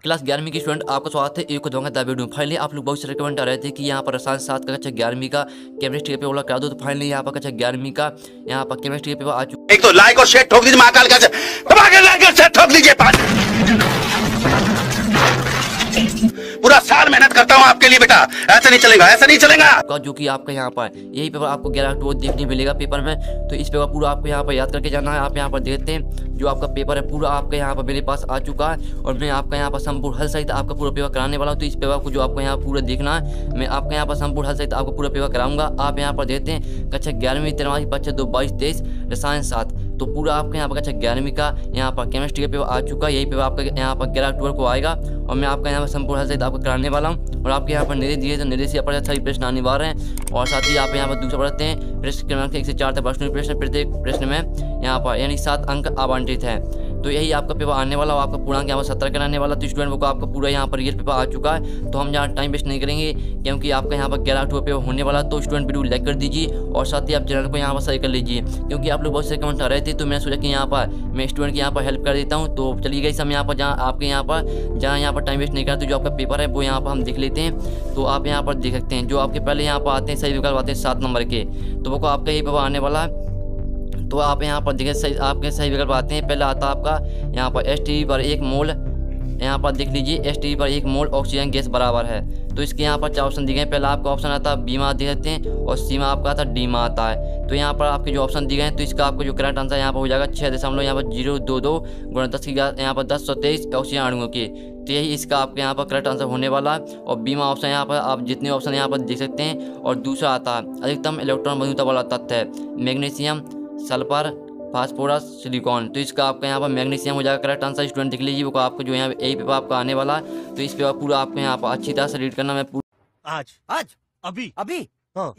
Class 11वीं की student आपका स्वागत है एक दूंगा द वीडियो। फाइनली आप लोग बहुत से रिकमेंड आ रहे थे कि यहाँ पर रसायन 7 का कक्षा 11वीं का केमिस्ट्री का पेपर करा दो। तो फाइनली यहाँ पर कक्षा 11वीं का यहाँ पर केमिस्ट्री का पेपर आ चुका। एक तो लाइक और शेयर ठोक दीजिए, महाकाल का दबा के लाइक और शेयर ठोक दीजिए। पूरा साल मेहनत करता हूँ आपके लिए बेटा, ऐसा नहीं चलेगा, ऐसा नहीं चलेगा। जो कि आपका यहाँ पर यही पेपर आपको 11 अक्टूबर देखने मिलेगा पेपर में। तो इस पेपर पूरा आपको यहाँ पर याद करके जाना है। आप यहाँ पर देखते हैं जो आपका पेपर है पूरा आपका यहाँ पर मेरे पास आ चुका है और मैं आपका यहाँ पर संपूर्ण हल सहित आपका पूरा पेपर कराने वाला हूँ। तो इस पेपर को जो आपको यहाँ पूरा देखना है, मैं आपका यहाँ पर संपूर्ण हल सहित आपको पूरा पेपर कराऊंगा। आप यहाँ पर देखते हैं कक्षा 11वीं 23 बच्चे 2 22 23 रसायन 7। तो पूरा आपके यहाँ पर कक्षा 11वीं का यहाँ पर केमिस्ट्री का पेपर आ चुका है। यही पेपर आपका यहाँ पर 11 अक्टूबर को आएगा और मैं आपका यहाँ पर संपूर्ण हल सहित आपको कराने वाला हूँ। और आपके यहाँ पर निर्देश दिए तो निर्देश यहाँ पर सभी प्रश्न आने वाले हैं। और साथ ही आप यहाँ पर दूसरा पढ़ते हैं प्रश्न क्रमांक 1 से 4 तक प्रश्न, प्रत्येक प्रश्न में यहाँ पर यानी 7 अंक आवंटित है। तो यही आपका पेपर आने वाला और आपका पूर्णांक यहाँ पर 17 का रहने वाला। तो स्टूडेंट को आपका पूरा यहाँ पर रियल पेपर आ चुका है। तो हम यहाँ टाइम वेस्ट नहीं करेंगे क्योंकि आपका यहाँ पर 11 अक्टूबर पेपर होने वाला। तो स्टूडेंट वीडियो लाइक कर दीजिए और साथ ही आप चैनल को यहाँ पर सही कर लीजिए क्योंकि आप लोग बहुत से कमेंट आ रहे थे। तो मैंने सोचा कि यहाँ पर मैं स्टूडेंट की यहाँ पर हेल्प कर देता हूँ। तो चलिए गई हम यहाँ पर जहाँ आपके यहाँ पर टाइम वेस्ट नहीं करते, जो आपका पेपर है वो यहाँ पर हम देख लेते हैं। तो आप यहाँ पर देख सकते हैं जो आपके पहले यहाँ पर आते हैं सही विकल्प आते हैं 7 नंबर के। तो वो आपका यही पेपर आने वाला है। तो आप यहाँ पर देखिए सही आपके सही विकल्प आते हैं। पहले आता है आपका यहाँ पर STV पर 1 मोल, यहाँ पर देख लीजिए STV पर 1 मोल ऑक्सीजन गैस बराबर है। तो इसके यहाँ पर 4 ऑप्शन दिए गए। पहला आपका ऑप्शन आता है बी में दे देते हैं और सी में आपका आता है डी में आता है। तो यहाँ पर आपके जो ऑप्शन दिए गए हैं तो इसका आपको जो करेक्ट आंसर यहाँ पर हो जाएगा 6.022 गुणा 10 की यहाँ पर 1023 ऑक्सीजन अणुओं की। तो यही इसका आपके यहाँ पर करेक्ट आंसर होने वाला है। और बी में ऑप्शन यहाँ पर आप जितने ऑप्शन यहाँ पर देख सकते हैं। और दूसरा आता है अधिकतम इलेक्ट्रॉन बंधुता वाला तत्व है मैग्नीशियम, सल्फर, फास्फोरस, सिलिकॉन। तो इसका आपका यहाँ पर मैग्नीशियम हो जाएगा करेक्ट आंसर। स्टूडेंट देख लीजिए वो आपको जो यहाँ यही पेपर आपका आने वाला है। तो इस पेपर पूरा आपको यहाँ पर अच्छी तरह से रीड करना। मैं आज अभी हाँ।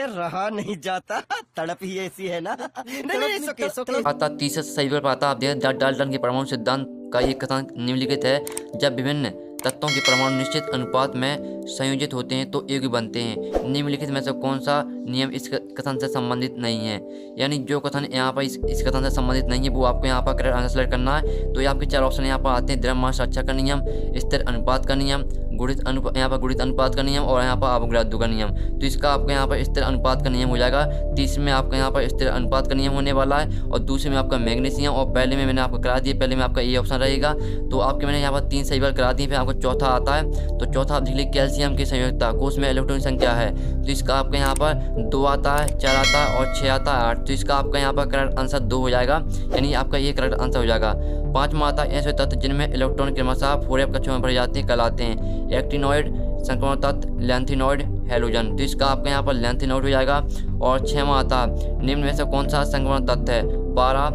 रहा नहीं जाता, तड़प ही ऐसी है ना। नहीं, आता तीसरा सही विकल्प आता आप देखें डाल्टन के परमाणु सिद्धांत का एक कथन निम्नलिखित है, जब विभिन्न तत्वों के परमाणु निश्चित अनुपात में संयोजित होते हैं तो एक बनते हैं। निम्नलिखित में से कौन सा नियम इस कथन से संबंधित नहीं है? यानी जो कथन यहाँ पर इस कथन से संबंधित नहीं है वो आपको यहाँ पर करेक्ट आंसर सेलेक्ट करना है। तो ये आपके 4 ऑप्शन यहाँ पर आते हैं द्रव्यमान साक्ष्य का नियम, स्थिर अनुपात का नियम, यहाँ पर गुणित अनुपात का नियम और यहाँ पर अवोगाद्रो का नियम। तो इसका आपका यहाँ पर स्थिर अनुपात का नियम हो जाएगा। तीसरे में आपका यहाँ पर स्थिर अनुपात का नियम होने वाला है और दूसरे में आपका मैग्नीशियम। और पहले में मैंने आपको करा दिया, पहले में आपका ये ऑप्शन रहेगा। तो आपके मैंने यहाँ पर 3 सही विकल्प करा दिए। फिर आपको चौथा आता है। तो चौथा आप देख लीजिए कैल्शियम की संयोजकता कोष में इलेक्ट्रॉन संख्या है। तो इसका आपका यहाँ पर 2 आता है, 4 आता है और 6 आता है 8। तो इसका आपका यहाँ पर करेक्ट आंसर 2 हो जाएगा, यानी आपका ये करेक्ट आंसर हो जाएगा। 5वां आता है ऐसे तत्व जिनमें इलेक्ट्रॉन क्रमशः 4f कक्षों में भरे जाते हैं कहलाते हैं एक्टिनॉइड, संक्रमण तत्व, लैंथिनॉइड, हैलोजन। तो इसका आपका यहाँ पर लैंथिनॉइड हो जाएगा। और 6वां आता है निम्न में से कौन सा संक्रमण तत्व है? पारा,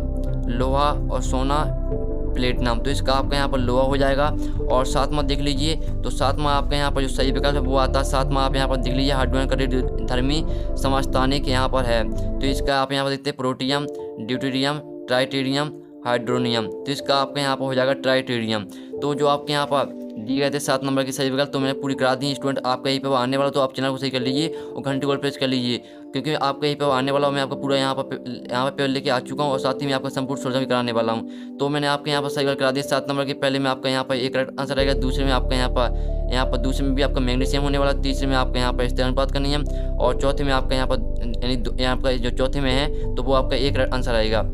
लोहा और सोना, प्लेटिनम। तो इसका आपका यहाँ पर लोहा हो जाएगा। और 7वां देख लीजिए। तो 7वां आपका यहाँ पर जो सही विकल्प है वो आता है 7वां आप यहाँ पर देख लीजिए हाइड्रोजन धर्मी समस्थानिक यहाँ पर है। तो इसका आप यहाँ पर देखते हैं प्रोटियम, ड्यूटेरियम, ट्राइटेरियम, हाइड्रोनियम। तो इसका आपका यहाँ पर हो जाएगा ट्राइटेरियम। तो जो आपके यहाँ पर दिए गए थे 7 नंबर के सही विकल्प तो मैंने पूरी करा दी। स्टूडेंट आपका यही पेपर आने वाला तो आप चैनल को सही कर लीजिए और घंटे को प्रेस कर लीजिए क्योंकि आपका यही पेपर आने वाला और मैं आपका पूरा यहाँ पर पेपर लेके आ चुका हूँ और साथ ही मैं आपका संपूर्ण सोल्यूशन भी कराने वाला हूँ। तो मैंने आपके यहाँ पर सही विकल्प करा दिया 7 नंबर के। पहले में आपका यहाँ पर एक करेक्ट आंसर रहेगा, दूसरे में आपका यहाँ पर दूसरे में भी आपका मैग्नीशियम होने वाला, तीसरे में आपका यहाँ पर स्थिर अनुपात का नियम और चौथे में आपका यहाँ पर यानी यहाँ पर जो चौथे में है तो वो आपका एक करेक्ट आंसर रहेगा।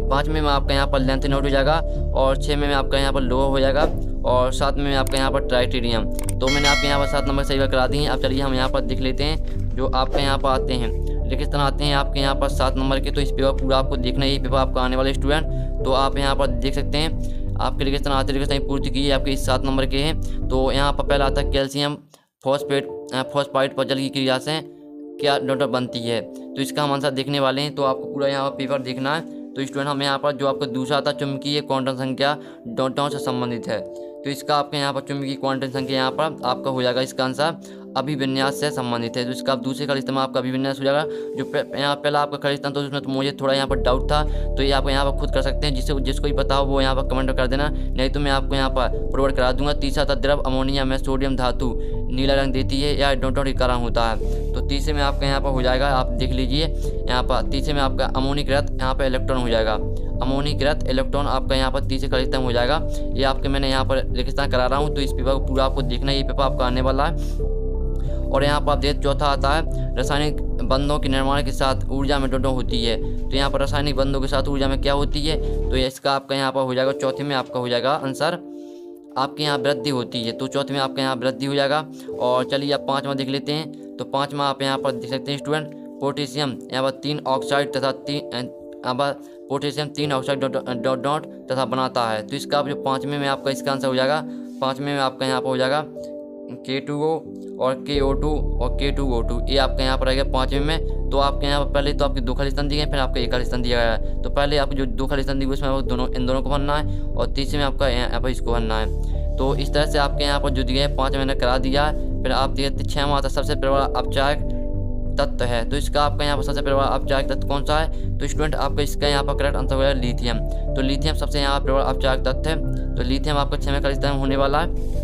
5वें में आपका यहाँ पर लैंथिनॉइड हो जाएगा और 6 में आपका यहाँ पर लोहा हो जाएगा और 7 में आपका यहाँ पर ट्राइटेरियम। तो मैंने आपके यहाँ पर 7 नंबर सही करा दी हैं। अब चलिए हम यहाँ पर देख लेते हैं जो आपके यहाँ पर आते हैं लेकिन तरह आते हैं आपके यहाँ पर 7 नंबर के। तो इस पेपर पूरा आपको देखना ही पेपर आपका आने वाले स्टूडेंट। तो आप यहाँ पर देख सकते हैं आपके लिखित आते लिखित पूर्ति की आपके इस 7 नंबर के हैं। तो यहाँ पर पहला आता है कैल्शियम फॉस्फाइड पर जल की क्रिया से क्या डॉटर बनती है। तो इसका हम आंसर देखने वाले हैं। तो आपको पूरा यहाँ पर पेपर देखना है। तो स्टूडेंट हम यहाँ पर जो आपका दूसरा आता है चुंबकीय क्वांटम संख्या डॉटों से संबंधित है। तो इसका आपके यहाँ पर चुंबकीय क्वांटम संख्या यहाँ पर आपका हो जाएगा इसका आंसर अभिविन्यास से संबंधित है। तो इसका आप दूसरे का इस्तेमाल आपका अभिविन्यास हो जाएगा। जो यहाँ पहला आपका खरीदता तो उसमें तो मुझे थोड़ा यहाँ पर डाउट था तो ये आप यहाँ पर खुद कर सकते हैं। जिसको भी पता हो वो यहाँ पर कमेंट कर देना, नहीं तो मैं आपको यहाँ पर प्रोवाइड करा दूंगा। तीसरा था द्रव अमोनिया में सोडियम धातु नीला रंग देती है या डॉटों के कारण होता है। तो तीसरे में आपका यहाँ पर हो जाएगा, आप देख लीजिए यहाँ पर तीसरे में आपका अमोनिक रत यहाँ पर इलेक्ट्रॉन हो जाएगा। अमोनीकृत इलेक्ट्रॉन आपका यहाँ पर 30 से खत्म हो जाएगा। ये आपके मैंने यहाँ पर रेगिस्तान करा रहा हूँ, तो इस पेपर को पूरा आपको देखना है, ये पेपर आपका आने वाला है। और यहाँ पर आप देखते चौथा आता है रासायनिक बंधों के निर्माण के साथ ऊर्जा में दोनों होती है। तो यहाँ पर रासायनिक बंधों के साथ ऊर्जा में क्या होती है, तो इसका आपका यहाँ पर हो जाएगा चौथे में आपका हो जाएगा आंसर आपके यहाँ वृद्धि होती है। तो चौथे में आपका यहाँ वृद्धि हो जाएगा। और चलिए आप पाँचवा देख लेते हैं। तो पाँचवा आप यहाँ पर देख सकते हैं स्टूडेंट, पोटेशियम यहाँ पर 3 ऑक्साइड तथा पोटेशियम 3 ऑक्साइड डॉट डॉट तथा बनाता है। तो इसका जो पाँचवें में आपका इसका आंसर हो जाएगा, पाँचवें में आपका यहाँ पर हो जाएगा K2O और KO2 और K2O2, ये आपके यहाँ पर रहेगा पाँचवें में। तो आपके यहाँ पर पहले तो आपके 2 खाली स्थान दिए गए, फिर आपका 1 खाली स्थान दिया गया है। तो पहले आपको जो 2 खाली स्थान दिए उसमें आपको इन दोनों को भरना है, और तीसरे में आपका यहाँ पर इसको भरना है। तो इस तरह से आपके यहाँ पर जो दिए हैं 5 मैंने करा दिया है। फिर आप देखते 6वां आता सबसे प्रबल अपचायक तत्व है। तो इसका आपका यहाँ पर सबसे प्रबल अपचायक तत्व कौन सा है, तो स्टूडेंट आपका इसका यहाँ पर करेक्ट आंसर हो जाएगा लिथियम। तो लिथियम सबसे यहाँ प्रबल अपचायक तत्व है। तो लिथियम आपका 6वें खाली स्थान होने वाला है।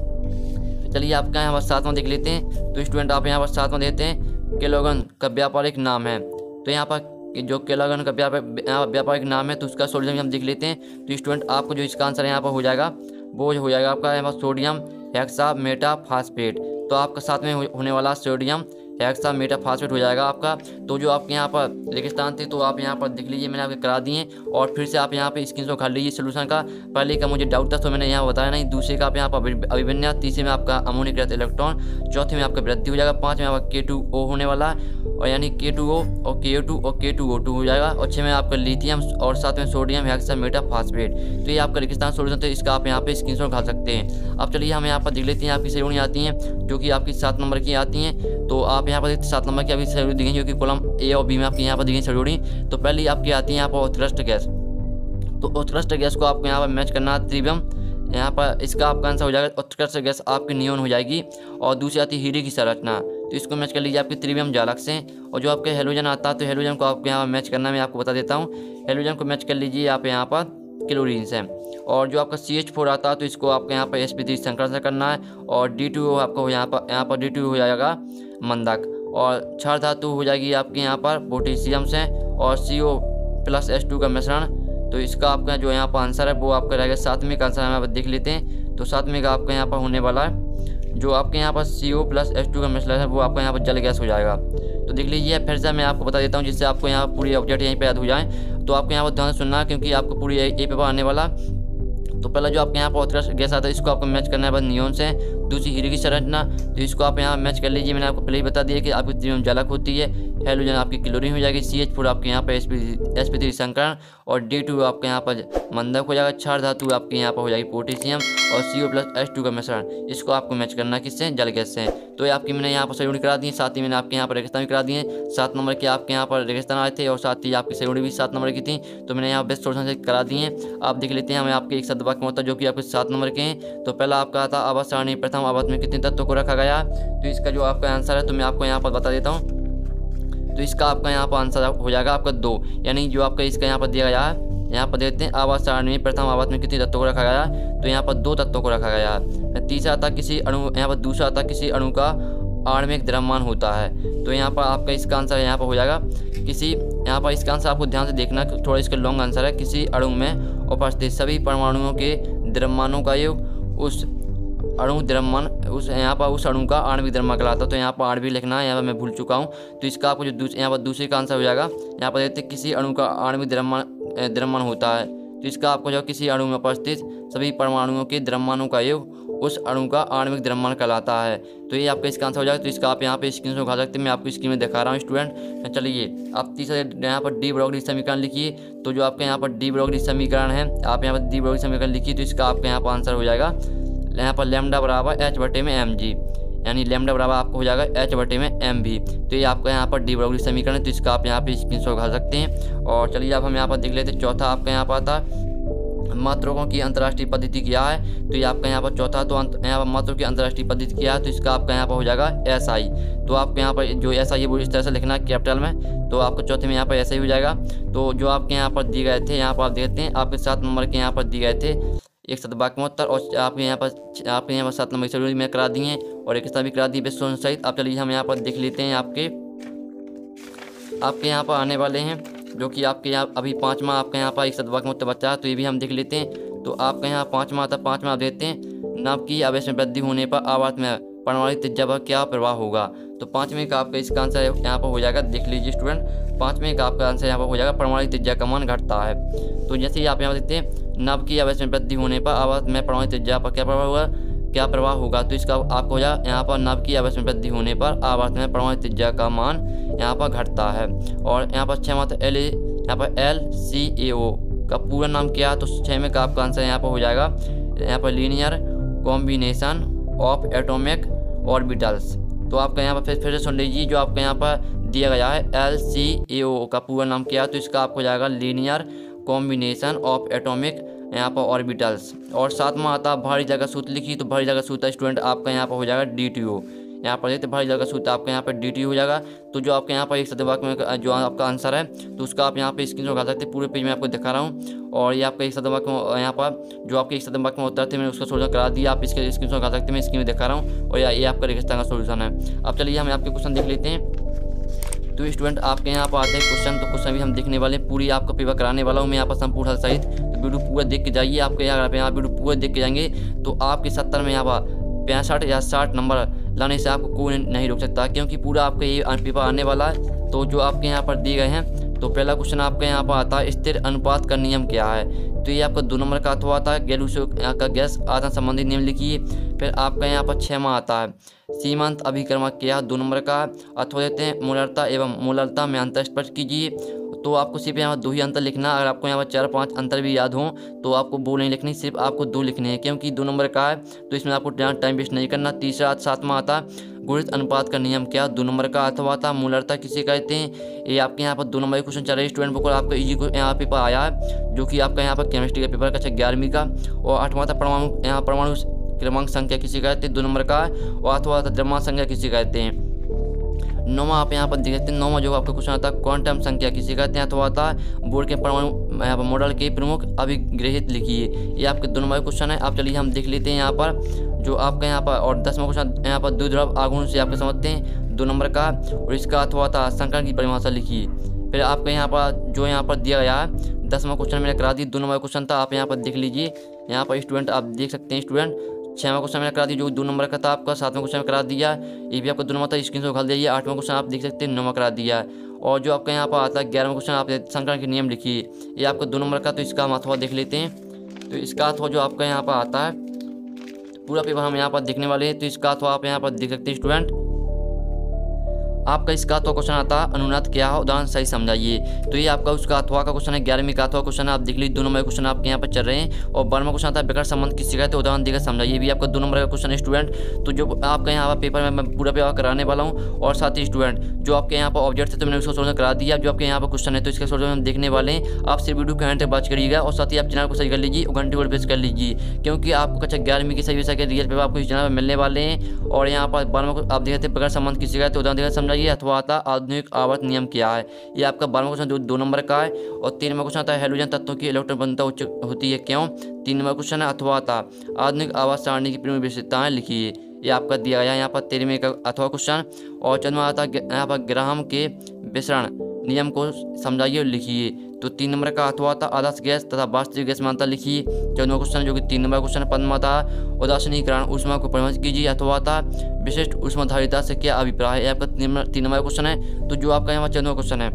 चलिए आपका यहाँ पर 7वां देख लेते हैं। तो स्टूडेंट आप यहाँ पर 7वां देते हैं, केलोगन का व्यापारिक नाम है। तो यहाँ पर जो केलोगन का व्यापारिक नाम है, तो उसका सोल्यूशन हम देख लेते हैं। तो स्टूडेंट आपको जो इसका आंसर यहाँ पर हो जाएगा वो हो जाएगा आपका यहाँ पर सोडियम हेक्सामेटाफॉस्फेट। तो आपका 7वें होने वाला सोडियम हेक्सामेटाफॉस्फेट हो जाएगा आपका। तो जो आपके यहाँ पर रेगिस्तान थे, तो आप यहाँ पर देख लीजिए, मैंने आपके करा दिए। और फिर से आप यहाँ पे स्क्रीन शॉट कर लीजिए सोल्यूशन का। पहले का मुझे डाउट था तो मैंने यहाँ बताया नहीं। दूसरे का आप यहाँ पर अभिविन्यास, तीसरे में आपका अमोनीकृत इलेक्ट्रॉन, चौथे में आपका वृद्धि हो जाएगा, 5 में आपका K2O होने वाला है, और यानी K2O और KO2 और K2O2 हो जाएगा, और 6 में आपका लिथियम, और 7 में सोडियम हेक्सामेटाफॉस्फेट। तो ये आपका रेगिस्तान सोल्यूशन, तो इसका आप यहाँ पे स्क्रीनशॉट खा सकते हैं। अब चलिए हम यहाँ पर देख लेते हैं आपकी श्रेणी आती हैं जो कि आपकी 7 नंबर की आती हैं। तो आप यहाँ पर देखते 7 नंबर की आपकी श्रेणी दी गई, जो कि कॉलम A और B में आपकी यहाँ पर दी गई श्रेणी। तो पहली आपकी आती है यहाँ पर उत्कृष्ट गैस। तो उत्कृष्ट गैस को आपको यहाँ पर मैच करना है त्रिवियम। यहाँ पर इसका आपका आंसर हो जाएगा उत्कृष्ट गैस आपकी नियोन हो जाएगी। और दूसरी आती है हीरे की संरचना, तो इसको मैच कर लीजिए आपकी त्रिवियम जालक से। और जो आपके हेलोजन आता है, तो हेलोजन को आपको यहाँ पर मैच करना मैं आपको बता देता हूँ। हेलोजन को मैच कर लीजिए आप यहाँ पर क्लोरीन से। और जो आपका CH4 आता है, तो इसको आपको यहाँ पर sp3 संकरण से करना है। और D2O आपको यहाँ पर D2O हो जाएगा मंदक। और क्षार धातु हो जाएगी आपके यहाँ पर पोटेशियम से, और CO+H2 का मिश्रण। तो इसका आपका जो यहाँ पर आंसर है वो आपका रहेगा 7वें का आंसर हम यहाँ पर देख लेते हैं। तो 7वें का आपका यहाँ पर होने वाला है, जो आपके यहाँ पर CO+H2 का मिश्रण है वो आपका यहाँ पर जल गैस हो जाएगा। तो देख लीजिए, फिर से मैं आपको बता देता हूँ जिससे आपको यहाँ पूरी ऑब्जेक्ट यहीं पर याद हो जाए। तो आपको यहाँ पर ध्यान से सुनना है, क्योंकि आपको पूरी ये पेपर आने वाला। तो पहला जो आपके यहाँ पर उत्कृष्ट गैस आता है, इसको आपको मैच करना है बस नियोन से। दूसरी हीरे की संरचना, तो इसको आप यहाँ मैच कर लीजिए। मैंने आपको पहले ही बता दिया कि आपकी त्रिवियम जालक होती है। हेलोजन आपकी क्लोरीन हो जाएगी, CH4 आपके यहाँ पर sp3 संकरण, और D2 आपके यहाँ पर मंदक हो जाएगा। क्षार धातु आपके यहाँ पर हो जाएगी पोटेशियम, और CO+H2 का मिश्रण। इसको आपको मैच करना है किससे, जल गैस से। तो ये आपकी मैंने यहाँ पर श्रेणी करा दी है। साथ ही मैंने आपके यहाँ पर रेगिस्तान भी करा दिए। 7 नंबर के आपके यहाँ पर रेगिस्तान आए थे, और साथ ही आपकी श्रेणी भी 7 नंबर की थी। तो मैंने यहाँ बेस्ट सोल्यूशन से करा दिए हैं। आप देख लेते हैं हमें आपके एक शब्द वाक्य होता है जो कि आपके 7 नंबर के हैं। तो पहला आपका था आवर्त सारणी, प्रथम आवर्त में कितने तत्वों को रखा गया। तो इसका जो आपका आंसर है, तो मैं आपको यहाँ पर बता देता हूँ। तो इसका आपका यहाँ पर आंसर हो जाएगा आपका 2, यानी जो आपका इसका यहाँ पर दिया गया है, यहाँ पर देखते हैं आवर्त सारणी में प्रथम आवर्त में कितने तत्वों को रखा गया। तो यहाँ पर 2 तत्वों को रखा गया है। तीसरा था किसी अणु, यहाँ पर दूसरा था किसी अणु का आणविक द्रव्यमान होता है। तो यहाँ पर आपका इसका आंसर यहाँ पर हो जाएगा किसी, यहाँ पर इसका आंसर आपको ध्यान से देखना, थोड़ा इसका लॉन्ग आंसर है। किसी अणु में उपस्थित सभी परमाणुओं के द्रव्यमानों का योग उस अणु द्रव्यमान, उस यहाँ पर उस अणु का आणविक द्रव्यमान कहलाता है। तो यहाँ पर आणविक लिखना है, यहाँ पर मैं भूल चुका हूँ। तो इसका आपको जो यहाँ पर दूसरे का आंसर हो जाएगा, यहाँ पर देखते हैं किसी अणु का आणविक द्रव्यमान होता है। तो इसका आपको जो किसी अणु में उपस्थित सभी परमाणुओं के द्रव्यमानों का योग उस अणु का आणविक द्रव्यमान कहलाता है। तो ये आपका इसका आंसर हो जाएगा। तो इसका आप यहाँ पे स्क्रीन शॉट उठा सकते हैं, मैं आपको स्क्रीन में दिखा रहा हूँ स्टूडेंट। चलिए आप तीसरा यहाँ पर डी ब्रोगली समीकरण लिखिए। तो जो आपके यहाँ पर डी ब्रोगली समीकरण है, आप यहाँ पर डी ब्रोगली समीकरण लिखिए। तो इसका आपका यहाँ पर आंसर हो जाएगा यहाँ पर लैम्डा बराबर H/mg, यानी लैम्डा बराबर आपको हो जाएगा H/mv। तो ये आपका यहाँ पर डी ब्रोगली समीकरण है। तो इसका आप यहाँ पे स्क्रीन शॉट उठा सकते हैं। और चलिए अब हम यहाँ पर देख लेते हैं चौथा आपका यहाँ पर आता है मात्रकों की अंतर्राष्ट्रीय पद्धति क्या है। तो ये आपका यहाँ पर चौथा, तो यहाँ पर मात्रों की अंतर्राष्ट्रीय पद्धति क्या है। तो इसका आपका यहाँ पर हो जाएगा SI। तो आपको यहाँ पर जो SI है वो इस तरह से लिखना है कैपिटल में। तो आपको चौथे में यहाँ पर SI हो जाएगा। तो जो आपके यहाँ पर दिए गए थे, यहाँ पर आप देखते हैं आपके 7 नंबर के यहाँ पर दिए गए थे एक शतवाक्योत्तर, और आपके यहाँ पर 7 नंबर की शेड्यूल में करा दिए और एक भी करा दी बेस्ट सहित। आप चलिए हम यहाँ पर देख लेते हैं आपके यहाँ पर आने वाले हैं जो कि आपके यहाँ अभी 5वां आपके यहाँ पर एक सदवाक्य में उत्तर बचा है, तो ये भी हम देख लेते हैं। तो आपके यहाँ 5वां आता, 5वां आप देते हैं, नभ की आवेश में वृद्धि होने पर आवर्त में परमाणु त्रिज्या पर क्या प्रभाव होगा। तो 5वें का आपका इसका आंसर यहाँ पर हो जाएगा, देख लीजिए स्टूडेंट, 5वें का आपका आंसर यहाँ पर हो जाएगा, परमाणु त्रिज्या का मान घटता है। तो जैसे ही आप यहाँ देखते हैं, नभ की आवेश में वृद्धि होने पर आवर्त में परमाणु त्रिज्या पर क्या प्रभाव होगा। तो इसका आपको हो जाएगा यहाँ पर, नभ की आवेश में वृद्धि होने पर आवर्त में परमाणु त्रिज्या का मान यहाँ पर घटता है। और यहाँ पर 6वां तो यहाँ पर LCAO का पूरा नाम क्या है। तो 6वें का आपका आंसर यहाँ पर हो जाएगा, यहाँ पर linear combination of atomic orbitals. तो आपका यहाँ पर फिर से सुन लीजिए, जो आपका यहाँ पर दिया गया है LCAO का पूरा नाम क्या है। तो इसका आपको हो जाएगा लीनियर कॉम्बिनेशन ऑफ एटॉमिक यहाँ पर ऑर्बिटल्स। और 7वां आता भारी जगह सूत्र लिखी। तो भारी जगह सूत्र स्टूडेंट आपका यहाँ पर हो जाएगा DTO। यहाँ पर देखते भारी जगह सूत्र आपका यहाँ पर DTO हो जाएगा। तो जो आपके यहाँ पर एक सदवाक्य में जो आपका आंसर है, तो उसका आप यहाँ पे स्क्रीनशॉट उठा सकते हैं। पूरे पेज में आपको दिखा रहा हूँ। और ये आपका एक सदवाक्य में यहाँ पर जो आपके एक सदवाक्य में उत्तर थे, मैंने उसका सोल्यूशन करा दिया। आप इसके स्क्रीनशॉट उठा सकते हैं, मैं स्क्रीन में दिखा रहा हूँ। और ये आपका रेगिस्तान का सोल्यूशन है। अब चलिए हम आपके क्वेश्चन देख लेते हैं। तो स्टूडेंट आपके यहाँ पर आते हैं क्वेश्चन। तो क्वेश्चन भी हम देखने वाले हैं, पूरी आपका पेपर कराने वाला हूँ मैं यहाँ पर संपूर्ण हल सहित। तो वीडियो पूरा देख के जाइए। आपके यहाँ वीडियो पूरा देख के जाएंगे तो आपके 70 में यहाँ पर 65 या 60 नंबर लाने से आपको कोई नहीं रोक सकता, क्योंकि पूरा आपका ये पेपर आने वाला है। तो जो आपके यहाँ पर दिए गए हैं, तो पहला क्वेश्चन आपके यहाँ पर आता है, स्थिर अनुपात का नियम क्या है। तो ये आपका 2 नंबर का अथवा आता है, गैलूसियो का गैस आधान संबंधी नियम लिखिए। फिर आपका यहाँ पर 6वां आता है, सीमांत अभिक्रमक क्या, 2 नंबर का अथवा देते हैं, मोलरता एवं मोलरता में अंतर स्पष्ट कीजिए। तो आपको सिर्फ यहाँ 2 ही अंतर लिखना। अगर आपको यहाँ पर 4-5 अंतर भी याद हों तो आपको वो नहीं लिखनी, सिर्फ आपको 2 लिखने हैं, क्योंकि 2 नंबर का है तो इसमें आपको टाइम वेस्ट नहीं करना। तीसरा 7वां आता, गुणित अनुपात का नियम क्या, 2 नंबर का अथवा आता, मूलरता किसे कहते हैं। ये आपके यहाँ पर 2 नंबर का क्वेश्चन चल रहा है स्टूडेंट। बुक आपका इजी को यहाँ पेपर आया है, जो कि आपका यहाँ पर केमिस्ट्री का पेपर का 11वीं का। और 8वां था परमाणु, यहाँ परमाणु क्रमांक संख्या किसे कहते हैं, 2 नंबर का। और अथवा द्रव्यमान संख्या किसे कहते हैं। 9वां आप यहाँ पर देख सकते हैं, 9वां जो आपका क्वेश्चन आता है, क्वांटम संख्या किसे कहते हैं, अथवा आता है बोर्ड के परमाणु यहाँ पर मॉडल के प्रमुख अभिग्रहित लिखिए। ये आपके 2 नंबर का क्वेश्चन है। आप चलिए हम देख लेते हैं यहाँ पर जो आपका यहाँ पर। और 10वां क्वेश्चन यहाँ पर द्विध्रुव आघूर्ण से आपके समझते हैं, 2 नंबर का। और इसका अथवा आता संकरण की परिभाषा लिखिए। फिर आपका यहाँ पर जो यहाँ पर दिया गया है 10वां क्वेश्चन मैंने करा दी, 2 नंबर का क्वेश्चन था, आप यहाँ पर देख लीजिए। यहाँ पर स्टूडेंट आप देख सकते हैं स्टूडेंट, 6वां क्वेश्चन मैंने करा दिया जो 2 नंबर का था आपका, 7वां क्वेश्चन करा दिया, ये भी आपका 2 नंबर था, स्क्रीन से उखाल दीजिए। 8वां क्वेश्चन आप देख सकते हैं, 9वां करा दिया। और जो आपका यहाँ पर आता है 11वां क्वेश्चन, आप संकरण के नियम लिखिए। ये आपका 2 नंबर का, तो इसका हम अथवा देख लेते हैं। तो इसका अथवा जो आपका यहाँ पर आता है, पूरा पेपर हम यहाँ पर देखने वाले हैं। तो इसका अथवा आप यहाँ पर देख सकते हैं स्टूडेंट। आपका इसका अथवा क्वेश्चन आता है, अनुनाद क्या है, उदाहरण सही समझाइए। तो ये आपका उसका अथवा का क्वेश्चन है, 11वीं का अथवा क्वेश्चन है, आप देख लीजिए। 2 नंबर क्वेश्चन आपके यहाँ पर चल रहे हैं। और 12वां क्वेश्चन आता है, विकर्ण संबंध किससे कहते हैं, उदाहरण देकर समझाइए। भी आपका 2 नंबर का क्वेश्चन है स्टूडेंट। तो जो आपका यहाँ पर पेपर में मैं पूरा पेपर कराने वाला हूँ। और साथ ही स्टूडेंट जो आपके यहाँ पर ऑब्जेक्ट थे, तो मैंने उसका सोल्यूशन करा दिया। जो आपके यहाँ पर क्वेश्चन है, तो इसका सोल्यूशन हम देखने वाले हैं। आप सिर्फ वीडियो के एंड तक बात करिएगा। और साथ ही आप चैनल को सही कर लीजिए और घंटे को प्रेस कर लीजिए, क्योंकि आपको कक्षा 11वीं की सही विषय के रियल पेपर आपको इस चैनल पर मिलने वाले हैं। और यहाँ पर 12वां को आप देखते हैं, विकर्ण संबंध किससे कहते हैं, उदाहरण देकर समझाइए। अथवा आता आधुनिक आवर्त नियम क्या है। ये आपका 12वां क्वेश्चन 2 नंबर का है। और 13वां क्वेश्चन आता है, हेलोजन तत्वों की इलेक्ट्रॉन बनता होती है क्यों, 3 नंबर क्वेश्चन है। अथवा आता आधुनिक आवर्त सारणी की प्रमुख विशेषताएं लिखिए। ये आपका दिया गया यहाँ पर 13वें का अथवा क्वेश्चन। और 14वां आता है यहाँ पर ग्राहम के विसरण नियम को समझाइए और लिखिए। तो 3 नंबर का अथवा था आदर्श गैस तथा वास्तविक गैस मानता लिखिए। 14वां क्वेश्चन जो कि 3 नंबर क्वेश्चन। 15वां था उदासीनीकरण ऊष्मा को परिभाषित कीजिए। अथवा था विशिष्ट ऊष्माधारिता से क्या अभिप्राय है। आपका 3 नंबर क्वेश्चन है। तो जो आपका यहाँ पर 14वां क्वेश्चन है,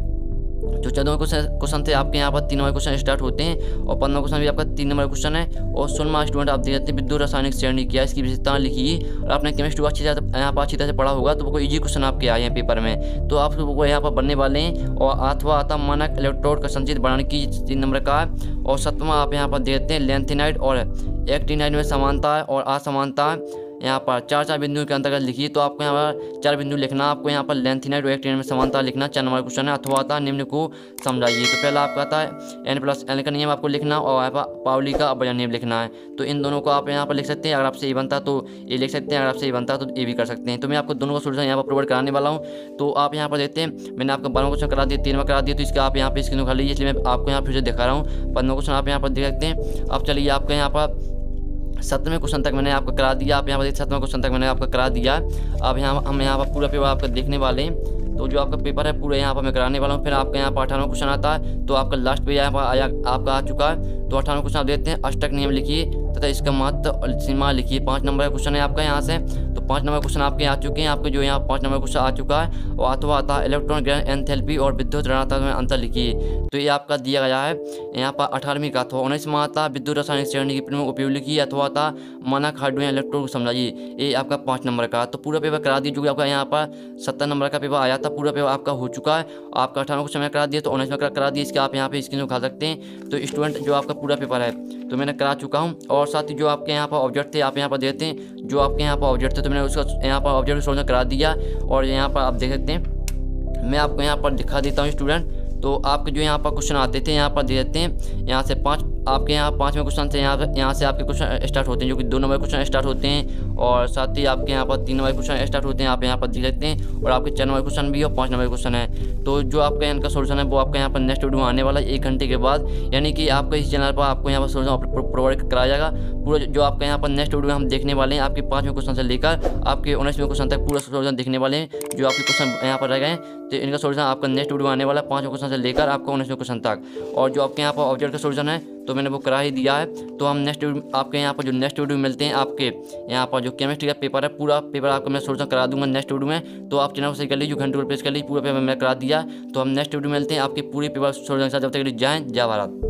जो 14वें क्वेश्चन थे आपके यहाँ पर 3 नंबर क्वेश्चन स्टार्ट होते हैं। और 15वां क्वेश्चन भी आपका 3 नंबर क्वेश्चन है। और 16वां स्टूडेंट आप देखते हैं, विद्युत रासायनिक श्रेणी क्या है, इसकी विशेषताएं लिखिए। और आपने केमिस्ट्री यहाँ पर अच्छी तरह से पढ़ा होगा, तो वो इजी क्वेश्चन आपके आए हैं पेपर में, तो आपको वो यहाँ पर बनने वाले हैं। और अथवा आता मानक इलेक्ट्रोड का संचित बनाने की 3 नंबर का है। और 7वां आप यहाँ पर देखते हैं, लेंथेनाइड और एक्टिनाइड में समानता है और असमानता है। यहाँ पर 4 बिंदुओं के अंतर्गत लिखिए। तो आपको यहाँ पर 4 बिंदु लिखना। आपको यहाँ पर लेंथेनाइड और एक्टिनाइड में समानता लिखना। 4 नंबर क्वेश्चन है। अथवा आता निम्न को समझाइए। तो पहला आपका आता है N+N का नियम आपको लिखना। और यहाँ पर पाउली का अपवर्जन नियम लिखना है। तो इन दोनों को आप यहाँ पर लिख सकते हैं। अगर आपसे ये बनता तो ये लिख सकते हैं, अगर आपसे ये बनता तो ये भी कर सकते हैं। तो मैं आपको दोनों का सोल्यूशन यहाँ पर प्रोवाइड कराने वाला हूँ। तो आप यहाँ पर देखते हैं, मैंने आपका 12वां क्वेश्चन करा दिया, 13वां करा दिया। तो इसका आप यहाँ पर स्क्रीन उखाड़ लीजिए, इसलिए मैं आपको यहाँ फिर से दिखा रहा हूँ। 15वां क्वेश्चन आप यहाँ पर देख सकते हैं। अब चलिए आपके यहाँ पर 7वें क्वेश्चन तक मैंने आपको करा दिया। आप यहाँ पर 7वां क्वेश्चन तक मैंने आपको करा दिया। अब हम यहाँ पर पूरा पेपर आपका देखने वाले हैं। तो जो आपका पेपर है पूरा यहाँ पर मैं कराने वाला हूँ। फिर आपका यहाँ पर 98 क्वेश्चन आता है, तो आपका लास्ट पे यहाँ पर आया आपका आ चुका है। तो 98 क्वेश्चन आप देते हैं। अष्टक नियम लिखिए तथा इसका महत्व और सीमा लिखिए। 5 नंबर का क्वेश्चन है आपका यहाँ से। तो 5 नंबर क्वेश्चन आपके आ चुके हैं। आपके जो यहाँ 5 नंबर क्वेश्चन आ चुका है और अथवा आता है इलेक्ट्रॉन ग्रहण एंथैल्पी और विद्युत ऋणात्मक में अंतर लिखिए। तो ये आपका दिया गया है यहाँ पर 18वीं का। अथवा 19 में आता विद्युत रासायनिक श्रेणी की प्रमुख उपयोग लिखिए। अथवा आता मानक हाइड्रोजन इलेक्ट्रोड को समझाइए। ये आपका 5 नंबर का। तो पूरा पेपर करा दिया, जो कि आपका यहाँ पर 70 नंबर का पेपर आया था। पूरा पेपर आपका हो चुका है। आपका 18 क्वेश्चन में करा दिया, तो 19 में करा दिया। इसके आप यहाँ पे स्क्रीन उठा सकते हैं। तो स्टूडेंट जो आपका पूरा पेपर है तो मैंने करा चुका हूँ। और साथ ही जो आपके यहाँ पर ऑब्जेक्ट थे आप यहाँ पर देते हैं। जो आपके यहाँ पर ऑब्जेक्ट थे तो मैंने उसका यहाँ पर ऑब्जेक्ट सोल्यूशन करा दिया। और यहाँ पर आप देख सकते हैं, मैं आपको यहाँ पर दिखा देता हूँ स्टूडेंट। तो आपके जो यहाँ पर क्वेश्चन आते थे यहाँ पर दे देते हैं। यहाँ से 5 आपके यहाँ 5वें क्वेश्चन से यहाँ से आपके क्वेश्चन स्टार्ट होते हैं, जो कि 2 नंबर क्वेश्चन स्टार्ट होते हैं। और साथ ही आपके यहाँ पर 3 नंबर क्वेश्चन स्टार्ट होते हैं, आप यहाँ पर देख सकते हैं। और आपके 4 नंबर क्वेश्चन भी और 5 नंबर क्वेश्चन है। तो जो आपका इनका सोल्यूशन है वो आपका यहाँ पर नेक्स्ट वीडियो आने वाला है 1 घंटे के बाद। यानी कि आपका इस चैनल पर आपको यहाँ पर सोल्यूशन प्रोवाइड कराया जाएगा। पूरा जो आपका यहाँ पर नेक्स्ट वीडियो हम देखने वाले हैं आपके 5वें क्वेश्चन से लेकर आपके 19वें क्वेश्चन तक पूरा सोल्यूशन देखने वाले हैं। जो आपके क्वेश्चन यहाँ पर रह गए हैं तो इनका सोल्यूशन आपका नेक्स्ट वीडियो आने वाला है 5वें क्वेश्चन से लेकर आपका 19वें क्वेश्चन तक। और जो आपके यहाँ पर ऑब्जेक्ट का सोल्यूशन है तो मैंने वो करा ही दिया है। तो हम नेक्स्ट आपके यहाँ पर जो नेक्स्ट वीडियो मिलते हैं, आपके यहाँ पर जो केमिस्ट्री का पेपर है पूरा पेपर आपको मैं सोल्यूशन करा दूंगा नेक्स्ट वीडियो में। तो आप चैनल को सही कर लीजिए, घंटे प्रेस कर लीजिए, पूरा पेपर मैं करा दिया। तो हम नेक्स्ट वीडियो मिलते हैं आपके पूरे पेपर सोल्यूशन के साथ। जब तक के लिए जय हिंद, जय भारत।